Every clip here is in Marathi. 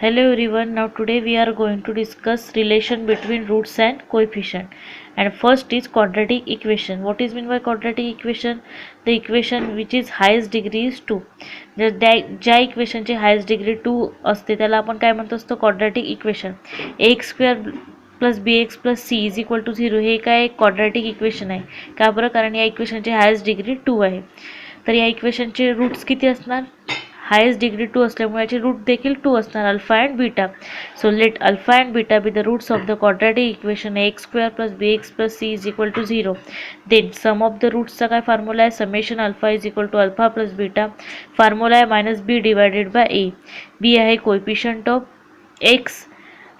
Hello everyone. Now today we are going to discuss relation between roots and coefficient. And first is quadratic equation. What is meant by quadratic equation? The equation which is highest degree is 2. ज्या इक्वेशन ची हायेस्ट डिग्री 2 असते त्याला आपण काय म्हणतो असतो quadratic equation. ax square plus bx plus c is equal to 0 हे काय क्वाड्रॅटिक इक्वेशन आहे. का बरं? कारण या इक्वेशनची हायेस्ट डिग्री 2 आहे. तर या इक्वेशनचे रूट्स किती असणार? हायेस्ट डिग्री 2 असल्यामुळे याचे रूट देखील 2 असणार, alpha and beta. So let alpha and beta be the roots of the quadratic equation x square plus B x plus c is equal to 0. Then sum of the रूट्सचा काय फॉर्म्युला आहे? Summation alpha is equal to alpha plus beta. Formula आहे minus b divided by a. B आहे coefficient of x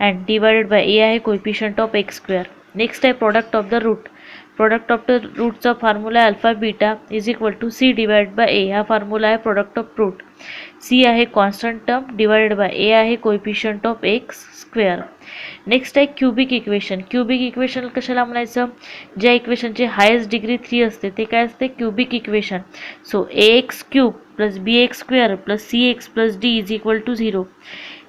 and divided by a आहे coefficient of x square. Next आहे product of the root. Product of the रूटचा फॉर्म्युला आहे alpha beta is equal to c divide by a. हा फॉर्म्युला आहे प्रोडक्ट ऑफ रूट. सी आहे constant term divided by a आहे coefficient of x square. Next आहे क्यूबिक इक्वेशन. क्यूबिक इक्वेशन कशाला म्हणायचं? ज्या इक्वेशनची हायेस्ट डिग्री 3 असते ते काय असते? Cubic equation. So a x cube plus B x square plus C x plus d is equal to 0.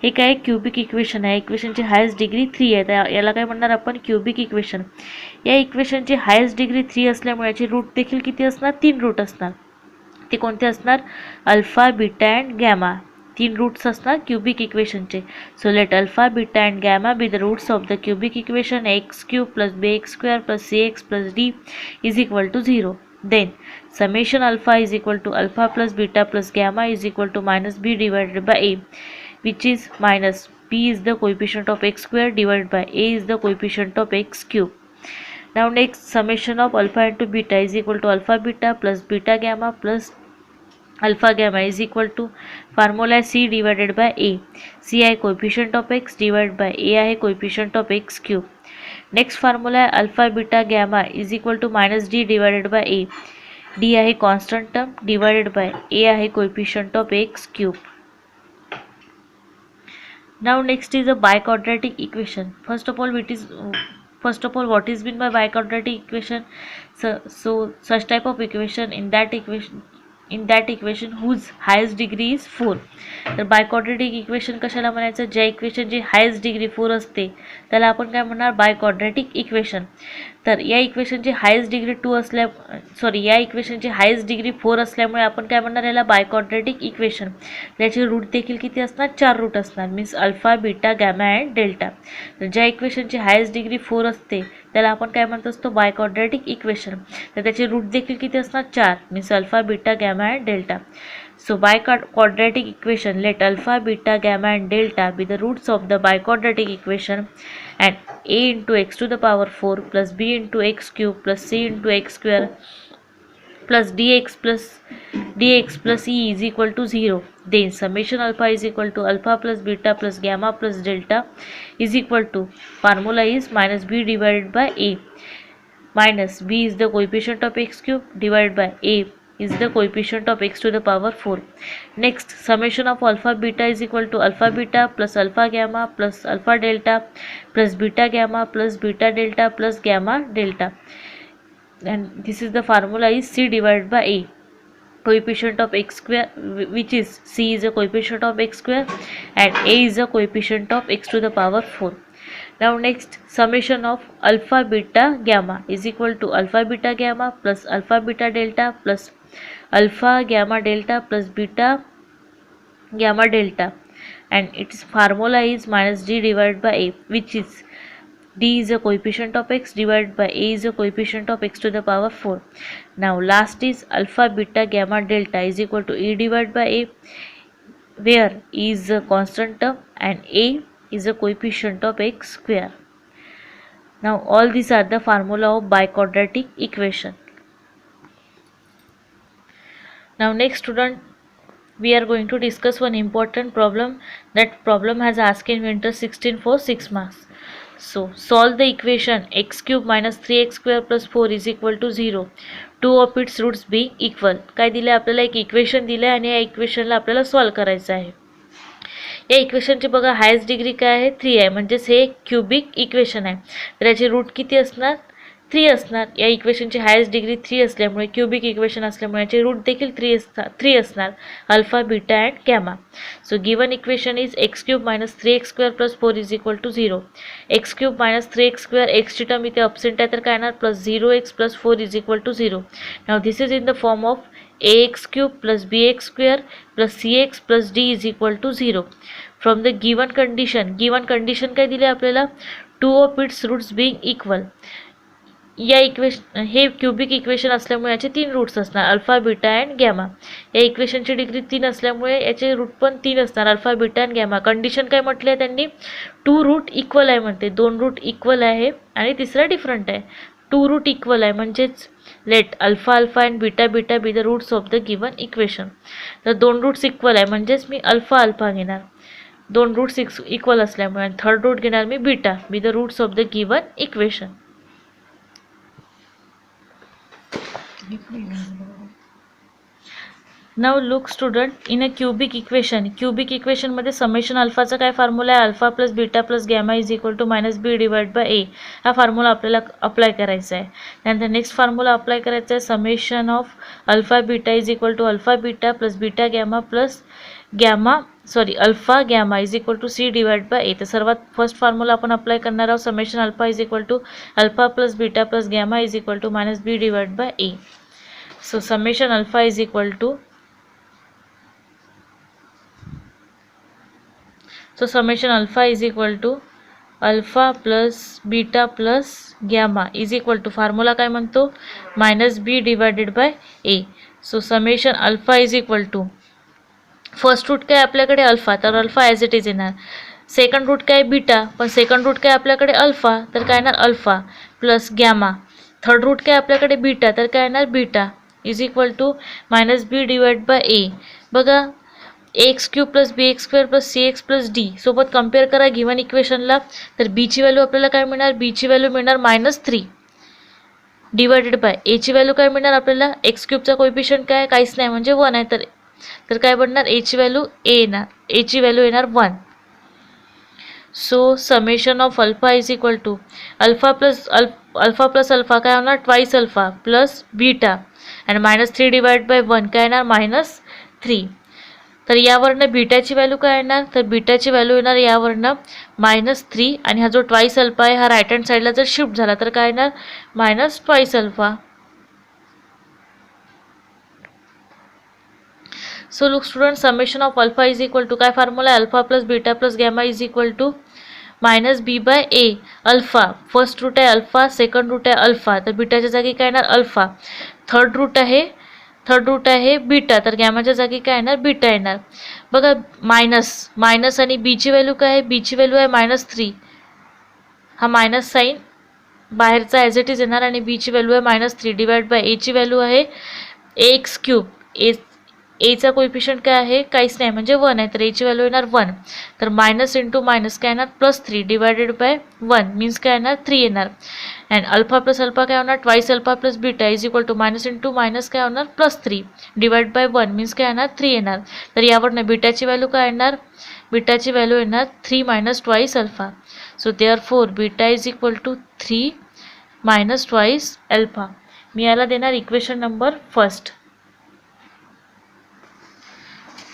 हे काय क्यूबिक इक्वेशन आहे. इक्वेशनची हायेस्ट डिग्री 3 आहे, तर याला काय म्हणणार आपण? Cubic equation. या इक्वेशनची हायेस्ट डिग्री 3 असल्यामुळे याचे रूट देखील किती असणार? 3 रूट असणार. ते कोणते असणार? Alpha beta and gamma. 3 roots असणार क्यूबिक इक्वेशनचे. So let alpha beta and gamma be the roots of the cubic equation x cube plus B x square plus C x plus d is equal to 0. Then summation alpha is equal to alpha plus beta plus gamma is equal to minus b divided by a, which is minus b is the coefficient of x square divided by a is the coefficient of x cube. Now next summation of alpha into beta is equal to alpha beta plus beta gamma plus alpha gamma is equal to formula c divided by a. c है coefficient of x divided by a है coefficient of x cube. Next formula आहे alpha beta gamma is equal to minus d divided by a. D आहे constant term divided by a आहे coefficient of x cube. Now next is a biquadratic equation. First of all what is meant by biquadratic equation? So such type of equation in that equation whose highest degree is 4. तर बायक्वाड्रॅटिक इक्वेशन कशाला म्हणायचं? ज्या इक्वेशनची हायेस्ट डिग्री 4 असते त्याला आपण काय म्हणणार? बायक्वाड्रॅटिक इक्वेशन. तर या इक्वेशनची हायेस्ट डिग्री 4 असल्यामुळे आपण काय म्हणणार? याला बायक्वाड्रॅटिक इक्वेशन. त्याचे रूट देखील किती असणार? 4 रूट असणार. Means alpha beta gamma and delta. तर ज्या इक्वेशनची हायेस्ट डिग्री 4 असते त्याला आपण काय म्हणत असतो? बायक्वाड्रॅटिक इक्वेशन. तर त्याचे रूट देखील किती असणार? 4. Means alpha beta gamma and delta. So biquadratic equation, let alpha, beta, gamma and delta be the roots of the biquadratic equation, and a into x to the power 4 plus b into x cube plus c into x square plus dx plus e is equal to 0. Then summation alpha is equal to alpha plus beta plus gamma plus delta is equal to formula is minus b divided by a. Minus b is the coefficient of x cube divided by a is the coefficient of x to the power 4. Next summation of alpha beta is equal to alpha beta plus alpha gamma plus alpha delta plus beta gamma plus beta delta plus gamma delta, and this is the formula is c divided by a. Coefficient of x square, which is c is a coefficient of x square and a is a coefficient of x to the power 4. Now next summation of alpha beta gamma is equal to alpha beta gamma plus alpha beta delta plus alpha gamma delta plus beta gamma delta, and its formula is minus d divided by a, which is d is a coefficient of x divided by a is a coefficient of x to the power 4. Now last is alpha beta gamma delta is equal to e divided by a, where e is a constant term and a is a coefficient of x square. Now all these are the formula of biquadratic equation. Now next student, we are going to discuss one important problem. That problem has asked in winter 16 for 6 marks. So solve the equation x cube minus 3x square plus 4 is equal to 0. Two of its roots being equal. काय दिले आपल्याला? एक इक्वेशन दिले आणि या इक्वेशनला आपल्याला सॉल्व करायचं आहे. या इक्वेशनची बघा हायेस्ट डिग्री काय आहे? 3 आहे, म्हणजेच हे क्यूबिक इक्वेशन आहे. तर याचे रूट किती असणार? 3 असणार. या इक्वेशनची हायेस्ट डिग्री 3 असल्यामुळे, क्युबिक इक्वेशन असल्यामुळे याचे रूट देखील 3 असणार, alpha, beta and gamma. So given equation is x³ - 3x² + 4 = 0. x³ - 3x², एक्सची टर्म इथे अब्सेंट आहे तर काय येणार, +0x + 4 = 0. Now this is in the form of ax³ + bx² + cx + d = 0. From the given condition काय दिले आपल्याला, 2 of its roots being equal. या इक्वेशन, हे क्युबिक इक्वेशन असल्यामुळे याचे 3 रूट्स असणार, अल्फा, बीटा अँड गॅमा. या इक्वेशनची डिग्री 3 असल्यामुळे याचे रूट पण 3 असणार, alpha, beta and gamma. Condition काय म्हटले आहे त्यांनी, 2 रूट इक्वल आहे म्हणते, 2 रूट इक्वल आहे आणि तिसरा डिफरंट आहे. 2 रूट इक्वल आहे म्हणजेच let alpha and beta be the roots of the given equation. तर 2 रूट्स इक्वल आहे म्हणजेच मी अल्फा घेणार, 2 रूट्स इक्वल असल्यामुळे, आणि थर्ड रूट घेणार मी beta be the roots of the given equation. Now look student, in a cubic equation मध्ये समेशन अल्फाचा काय फॉर्म्युला आहे, alpha plus beta plus gamma is equal to -b divide by a. हा फॉर्म्युला आपल्याला अप्लाय करायचा आहे. त्यानंतर नेक्स्ट फॉर्म्युला अप्लाय करायचा आहे, summation of alpha beta is equal to alpha beta plus beta gamma plus alpha gamma is equal to c divide by a. तर सर्वात फर्स्ट फॉर्म्युला आपण अप्लाय करणार आहोत, summation alpha is equal to alpha plus beta plus gamma is equal to -b divide by a. So summation alpha is equal to, so summation alpha is equal to alpha plus beta plus gamma is equal to formula काय म्हणतो, -b divided by a. So summation alpha is equal to, first root काय आपल्याकडे अल्फा, तर अल्फा ॲज इट इज येणार. सेकंड रूट काय बीटा, पण सेकंड रूट काय आपल्याकडे अल्फा, तर काय येणार alpha plus gamma. Third root काय आपल्याकडे बीटा, तर काय येणार beta is equal to -b divide by a. बघा, ax³ + bx² + cx + d सोबत कम्पेअर करा गिवन इक्वेशनला. तर b ची व्हॅल्यू आपल्याला काय मिळणार, b ची व्हॅल्यू मिळणार -3 डिवायडेड बाय a ची व्हॅल्यू काय मिळणार आपल्याला, x³ चा कोएफिशियंट काय, काहीच नाही म्हणजे 1 आहे, तर काय बनणार, a ची व्हॅल्यू येणार 1. So summation of alpha is equal to alpha plus alpha काय होणार, ट्वाइस अल्फा प्लस बीटा आणि -3 डिवाइड बाय 1 काय येणार -3. तर यावरनं बीटाची व्हॅल्यू काय येणार, तर बीटाची व्हॅल्यू येणार यावरनं -3, आणि हा जो ट्वाइस अल्फा आहे हा राईट हँड साईडला जर शिफ्ट झाला तर काय येणार -twice alpha. So look student, summation of alpha is equal to काय फॉर्म्युला आहे, alpha plus beta plus gamma is equal to -b by a. Alpha first root आहे अल्फा, सेकंड रूट आहे अल्फा, तर बीटाच्या जागी काय येणार अल्फा. थर्ड रूट आहे बीटा, तर गॅमाच्या जागी काय येणार बीटा येणार. बघा मायनस आणि बी ची व्हॅल्यू काय आहे, बी ची व्हॅल्यू आहे -3, हा मायनस साईन बाहेरचा ॲज इट इज येणार, आणि बी ची व्हॅल्यू आहे -3 डिवाइड बाय a ची व्हॅल्यू आहे ax³. a चा कोएफिशियंट काय आहे, काहीच नाही म्हणजे 1 आहे, तर a ची व्हॅल्यू येणार 1. तर मायनस इंटू मायनस काय येणार +3 डिवायडेड बाय 1 मीन्स काय येणार 3 येणार. अँड अल्फा प्लस अल्फा काय होणार, twice alpha plus beta is equal to minus into minus काय होणार +3 डिवाइड बाय 1 मीन्स काय येणार 3 येणार. तर यावरनं बीटाची व्हॅल्यू काय येणार, बीटाची व्हॅल्यू येणार 3 - twice alpha. So therefore beta is equal to 3 - twice alpha. मी याला देणार equation number first.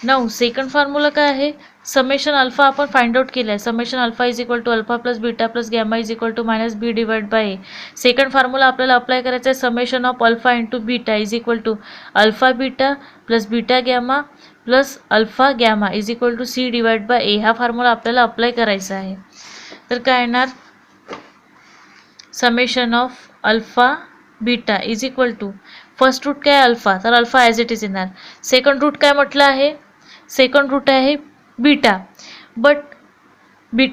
Now second formula काय आहे, समेशन अल्फा आपण फाइंड आउट केलं आहे, summation alpha is equal to alpha plus beta plus gamma is equal to -b divide by a. Second formula आपल्याला अप्लाय करायचा आहे, summation of alpha into beta is equal to alpha beta plus beta gamma plus alpha gamma is equal to c divide by a. हा फॉर्म्युला आपल्याला अप्लाय करायचा आहे. तर काय येणार, summation of alpha beta is equal to first root काय अल्फा, तर अल्फा ॲज इट इज येणार. सेकंड रूट काय म्हटलं आहे, सेकंड रूट आहे बीटा, बट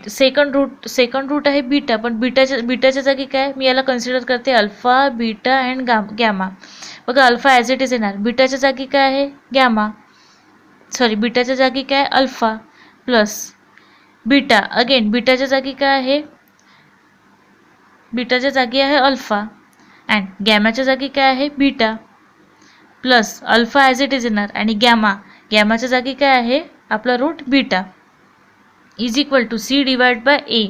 सेकंड रूट आहे बीटा, पण बीटाच्या जागी काय, मी याला कन्सिडर करते अल्फा बीटा अँड गॅमा. बघा अल्फा ॲज इट इज येणार, बीटाच्या जागी काय आहे गॅमा, बीटाच्या जागी काय अल्फा प्लस बीटा, अगेन बीटाच्या जागी काय आहे, बीटाच्या जागी आहे अल्फा, अँड गॅमाच्या जागी काय आहे beta plus alpha as it is येणार, आणि गॅमाच्या जागी काय आहे आपला root beta is equal to c divide by a.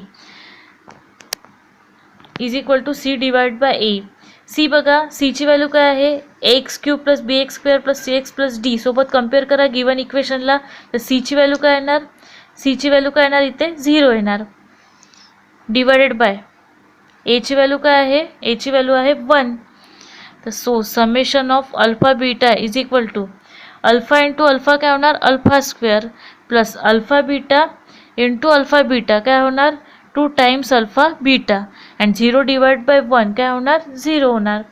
Is equal to c divide by a. C बघा, सीची व्हॅल्यू काय आहे, एक्स क्यूब प्लस बी x square plus C x plus D सोबत कम्पेअर करा गिवन इक्वेशनला. तर सीची व्हॅल्यू काय येणार, सीची व्हॅल्यू काय येणार इथे 0 येणार. डिवायडेड बाय एची व्हॅल्यू काय आहे, एची व्हॅल्यू आहे 1. तर so summation of alpha beta is equal to alpha into alpha काय होणार, alpha square plus alpha beta into alpha beta काय होणार 2 times alpha beta and 0 divide by 1 काय होणार 0 होणार.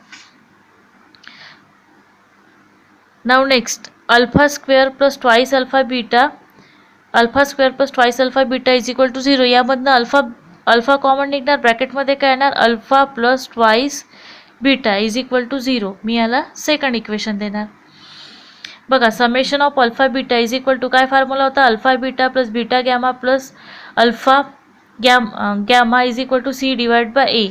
Now next alpha square plus twice alpha beta, alpha square plus twice alpha beta is equal to 0. यामधनं अल्फा कॉमन निघणार, ब्रॅकेटमध्ये काय येणार alpha plus twice beta is equal to 0. मी याला सेकंड इक्वेशन देणार. बघा summation of alpha beta is equal to काय फॉर्म्युला होता, alpha beta plus beta gamma plus alpha gamma is equal to c divide by a.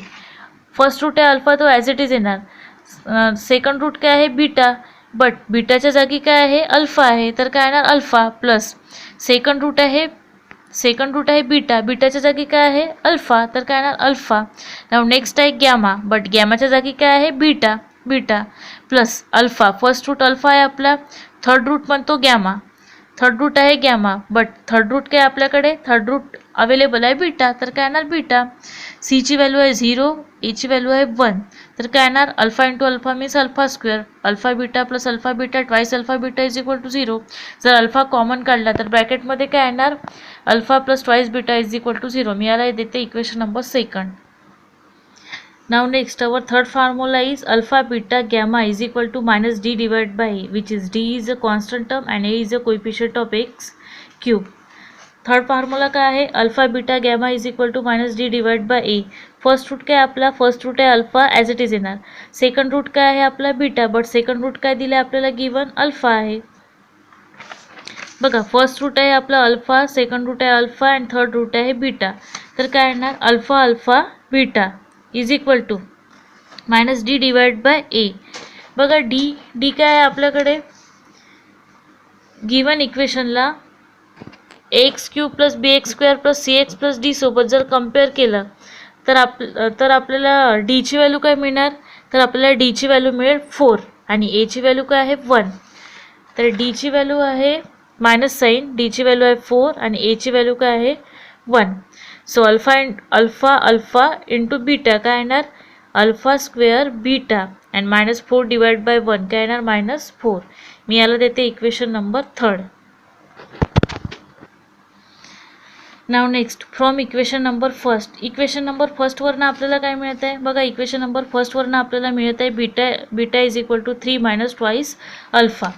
First root आहे अल्फा, तो ॲज इट इज येणार. सेकंड रूट काय आहे बीटा, बट बीटाच्या जागी काय आहे अल्फा आहे, तर काय येणार अल्फा प्लस सेकंड रूट आहे बीटा, बीटाच्या जागी काय आहे अल्फा, तर काय येणार अल्फा. नेक्स्ट आहे गॅमा, बट गॅमाच्या जागी काय आहे beta plus alpha. First root alpha आहे आपला, थर्ड रूट म्हणतो गॅमा, थर्ड रूट आहे गॅमा, बट थर्ड रूट काय आपल्याकडे, थर्ड रूट अवेलेबल आहे बीटा, तर काय येणार बीटा. सीची व्हॅल्यू आहे 0, एची व्हॅल्यू आहे 1, तर काय येणार alpha into alpha means alpha square, alpha beta plus alpha beta twice alpha beta is equal to 0. जर अल्फा कॉमन काढला तर ब्रॅकेटमध्ये काय येणार alpha plus twice beta is equal to 0. मी याला देते equation number second. Now next our third formula is alpha beta gamma is equal to minus d divided by a, which is d is a constant term and a is a coefficient of x cube. Third formula काय आहे, alpha beta gamma is equal to minus D divide by a. First root काय आपला, फर्स्ट रूट आहे अल्फा ॲज इट इज येणार. सेकंड रूट काय आहे आपला बीटा, बट सेकंड रूट काय दिलं आपल्याला गिवन अल्फा आहे. बघा फर्स्ट रूट आहे आपला अल्फा, सेकंड रूट आहे अल्फा अँड थर्ड रूट आहे बीटा, तर काय येणार alpha alpha beta is equal to minus D divide by A. बघा डी काय आहे आपल्याकडे, गिवन इक्वेशनला एक्स क्यूब प्लस बी x square plus C x plus D सोबत जर कम्पेअर केलं तर आपल्याला डीची व्हॅल्यू काय मिळणार, तर आपल्याला डीची व्हॅल्यू मिळेल 4 आणि एची व्हॅल्यू काय आहे 1. तर डीची व्हॅल्यू आहे मायनस साईन, डीची व्हॅल्यू आहे 4 आणि एची व्हॅल्यू काय आहे 1. सो अल्फा इंटू बीटा काय येणार alpha square beta and minus 4 divide by 1 काय येणार मायनस 4. मी याला देते equation number third. Now next from equation number first, equation number फर्स्टवरनं आपल्याला काय मिळत आहे, बघा इक्वेशन नंबर फर्स्टवरनं आपल्याला मिळत आहे beta is equal to 3 minus twice alpha.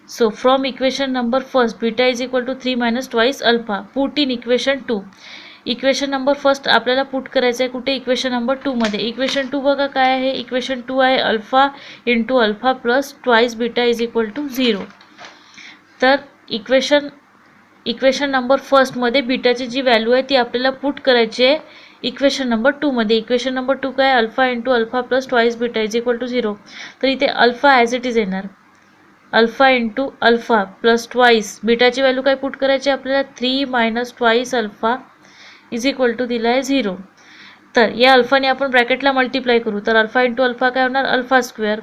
So from equation number first beta is equal to 3 minus twice alpha put in equation 2. Equation number first आपल्याला पुट करायचं आहे कुठे, इक्वेशन नंबर 2 मध्ये. इक्वेशन 2 बघा काय आहे, इक्वेशन 2 आहे alpha into alpha plus twice beta is equal to 0. तर इक्वेशन नंबर फर्स्टमध्ये बीटाची जी व्हॅल्यू आहे ती आपल्याला पुट करायची आहे इक्वेशन नंबर 2 मध्ये. इक्वेशन नंबर 2 काय alpha into alpha plus twice beta is equal to 0. तर इथे अल्फा ॲज इट इज येणार, alpha into alpha plus twice बीटाची व्हॅल्यू काय पुट करायची आपल्याला 3 minus twice alpha is equal to दिला आहे 0. तर या अल्फाने आपण ब्रॅकेटला मल्टिप्लाय करू, तर अल्फा इंटू अल्फा काय होणार अल्फा स्क्वेअर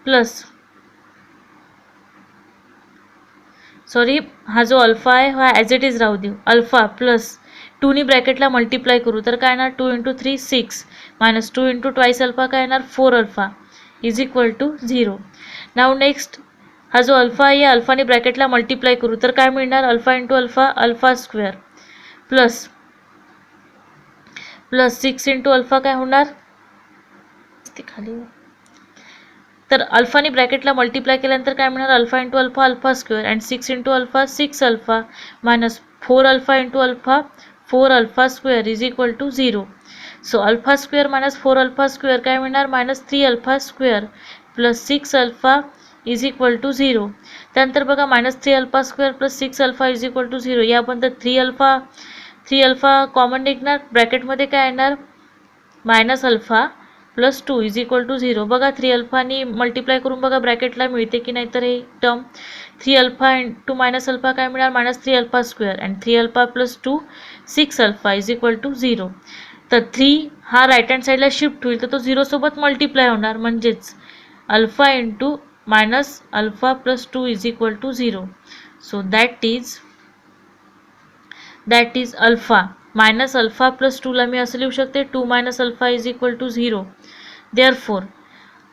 प्लस सॉरी हा जो अल्फा आहे हा ॲज इट इज राहू देऊ, अल्फा प्लस 2नी ब्रॅकेटला मल्टिप्लाय करू तर काय येणार 2 into 3 6 minus 2 into twice alpha काय येणार 4 अल्फा इज इक्वल टू 0. नाव नेक्स्ट हा जो अल्फा आहे या अल्फाने ब्रॅकेटला मल्टिप्लाय करू तर काय मिळणार alpha into alpha alpha square plus 6 into alpha काय होणार ते खाली, तर अल्फाने ब्रॅकेटला मल्टिप्लाय केल्यानंतर काय मिळणार alpha into alpha alpha square and 6 into alpha 6 alpha minus 4 alpha into alpha 4 alpha square is equal to 0. So alpha square minus 4 alpha square काय मिळणार minus 3 alpha square plus 6 alpha is equal to 0. त्यानंतर बघा minus 3 alpha square plus 6 alpha is equal to 0. यापर्यंत 3 अल्फा कॉमन निघणार, ब्रॅकेटमध्ये काय येणार minus alpha plus 2 is equal to 0. बघा 3 अल्फानी मल्टिप्लाय करून बघा ब्रॅकेटला मिळते की नाही, तर हे term 3 alpha into minus alpha काय मिळणार minus 3 alpha square and 3 alpha plus 2 6 alpha is equal to 0. तर 3 हा राईट हँड साईडला शिफ्ट होईल तर तो 0 सोबत मल्टिप्लाय होणार, म्हणजेच alpha into minus alpha plus 2 is equal to 0. So that is alpha minus alpha plus 2ला मी असं लिहू शकते 2 minus alpha is equal to 0. Therefore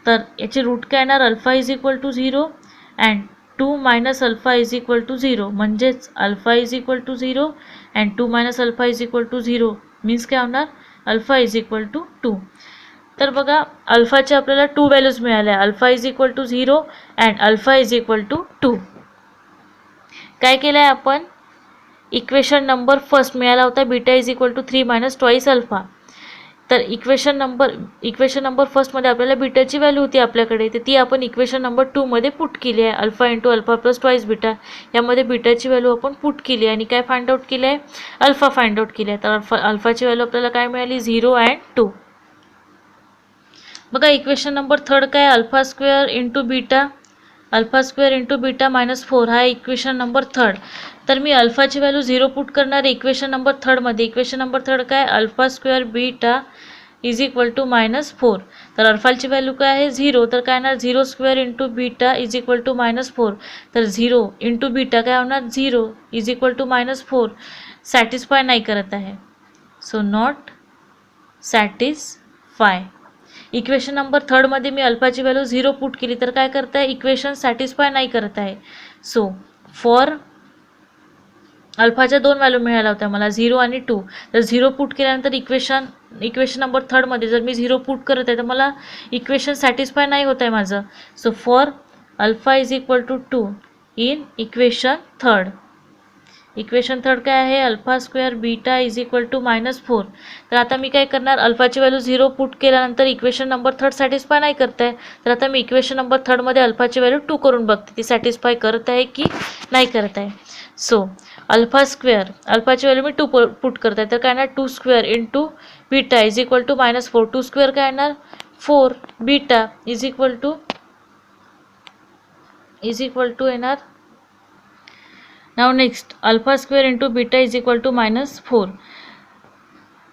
तर याची रूट काय येणार, alpha is equal to 0 and 2 minus alpha is equal to 0, म्हणजेच alpha is equal to 0 and 2 minus alpha is equal to 0 means काय होणार, अल्फा इज इक्वल टू 2. तर बघा अल्फाचे आपल्याला 2 व्हॅल्यूज मिळाल्या, alpha is equal to 0 and alpha is equal to 2. काय केलं आहे आपण, इक्वेशन नंबर फर्स्ट मिळाला होता beta is equal to 3 minus twice alpha. तर इक्वेशन नंबर फर्स्टमध्ये आपल्याला बीटाची व्हॅल्यू होती आपल्याकडे, तर ती आपण इक्वेशन नंबर 2मध्ये पुट केली आहे. Alpha into alpha plus twice beta यामध्ये बीटाची व्हॅल्यू आपण पुट केली आहे आणि काय फाइंड आउट केलं आहे, अल्फा फाइंड आउट केली आहे. तर अल्फाची व्हॅल्यू आपल्याला काय मिळाली, 0 अँड 2. बघा इक्वेशन नंबर थर्ड काय, alpha square into beta minus 4 हा इक्वेशन नंबर थर्ड. तर मी अल्फाची व्हॅल्यू 0 पुट करणार आहे इक्वेशन नंबर थर्डमध्ये. इक्वेशन नंबर थर्ड काय, alpha square beta is equal to minus 4. तर अल्फाची व्हॅल्यू काय आहे 0, तर काय येणार 0 square into beta is equal to minus 4. तर 0 इंटू बीटा काय होणार 0 is equal to minus 4. Satisfy नाही करत आहे, so not satisfy. Equation number थर्डमध्ये मी अल्फाची व्हॅल्यू 0 पुट केली तर काय करत आहे, इक्वेशन सॅटिस्फाय नाही करत आहे. सो फॉर अल्फाच्या 2 व्हॅल्यू मिळाल्या होत्या मला 0 आणि 2. तर 0 पुट केल्यानंतर इक्वेशन नंबर थर्डमध्ये जर मी 0 पुट करत आहे तर मला इक्वेशन सॅटिस्फाय नाही होत आहे माझं. So for alpha is equal to 2 in equation third काय आहे, alpha square beta is equal to minus 4. तर आता मी काय करणार, अल्फाची व्हॅल्यू 0 पुट केल्यानंतर इक्वेशन नंबर थर्ड सॅटिस्फाय नाही करत आहे, तर आता मी इक्वेशन नंबर थर्डमध्ये अल्फाची व्हॅल्यू 2 करून बघते ती सॅटिस्फाय करत आहे की नाही करत आहे. सो अल्फाची व्हॅल्यू मी 2 पुट करत आहे, तर काय येणार 2 square into beta is equal to minus 4. 2 square काय येणार 4 बीटा इज इक्वल टू येणार. Now next alpha square into beta is equal to minus 4.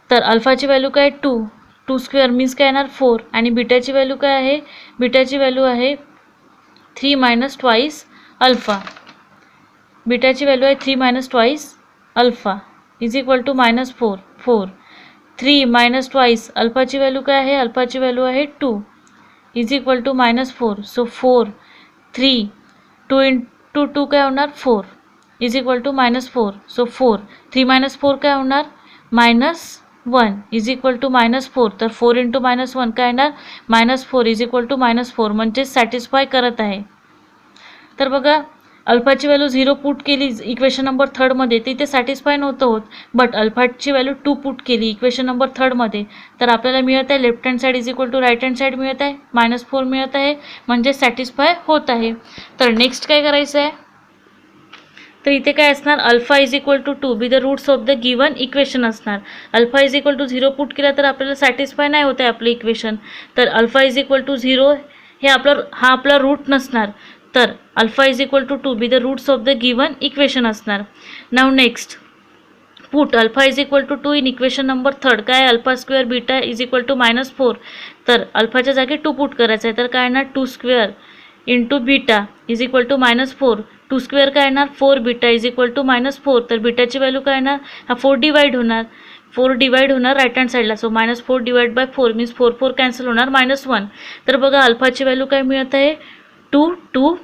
तर अल्फाची व्हॅल्यू काय 2 स्क्वेअर मीन्स काय येणार 4 आणि बीटाची व्हॅल्यू काय आहे, बीटाची व्हॅल्यू आहे 3 मायनस ट्वाईस अल्फा. बीटाची व्हॅल्यू आहे 3 minus twice alpha is equal to minus 4. 3 minus twice अल्फाची व्हॅल्यू काय आहे, अल्फाची व्हॅल्यू आहे 2 is equal to minus 4. So 4 3 2 into 2 काय होणार 4 is equal to minus 4. So 4 3 minus 4 काय होणार minus 1 is equal to minus 4. तर 4 इंटू मायनस 1 काय येणार minus 4 is equal to minus 4, म्हणजे सॅटिस्फाय करत आहे. तर बघा अल्फाची व्हॅल्यू 0 पुट केली इक्वेशन नंबर थर्डमध्ये तिथे सॅटिस्फाय नव्हतं होत, बट अल्फाची व्हॅल्यू 2 पुट केली इक्वेशन नंबर थर्डमध्ये तर आपल्याला मिळत आहे left hand side is equal to right hand side मिळत आहे, मायनस 4 मिळत आहे, म्हणजे सॅटिस्फाय होत आहे. तर नेक्स्ट काय करायचं आहे, तर इथे काय असणार alpha is equal to 2 be the roots of the given equation असणार. Alpha is equal to 0 put केला तर आपल्याला सॅटिस्फाय नाही होत आहे आपलं इक्वेशन, तर अल्फा इज इक्वल टू 0 हे आपला रूट नसणार, तर alpha is equal to 2 be the roots of the given equation असणार. Now next put alpha is equal to 2 in equation number third काय alpha square beta is equal to minus 4. तर अल्फाच्या जागी 2 पुट करायचं आहे, तर काय येणार 2 square into beta is equal to minus 4. 2 square काय येणार 4 beta is equal to minus 4. तर बीटाची व्हॅल्यू काय येणार, हा 4 डिवाइड होणार राईट हँड साईडला. So minus 4 divide bye 4 means 4 cancel होणार मायनस 1. तर बघा अल्फाची व्हॅल्यू काय मिळत आहे 2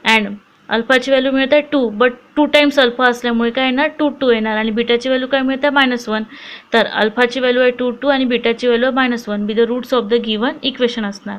अँड अल्फाची व्हॅल्यू मिळत आहे 2, बट 2 टाइम्स अल्फा असल्यामुळे काय येणार 2 येणार आणि बीटाची व्हॅल्यू काय मिळत आहे मायनस 1. तर अल्फाची व्हॅल्यू आहे 2 आणि बीटाची व्हॅल्यू आहे minus 1 be the roots of the given equation असणार.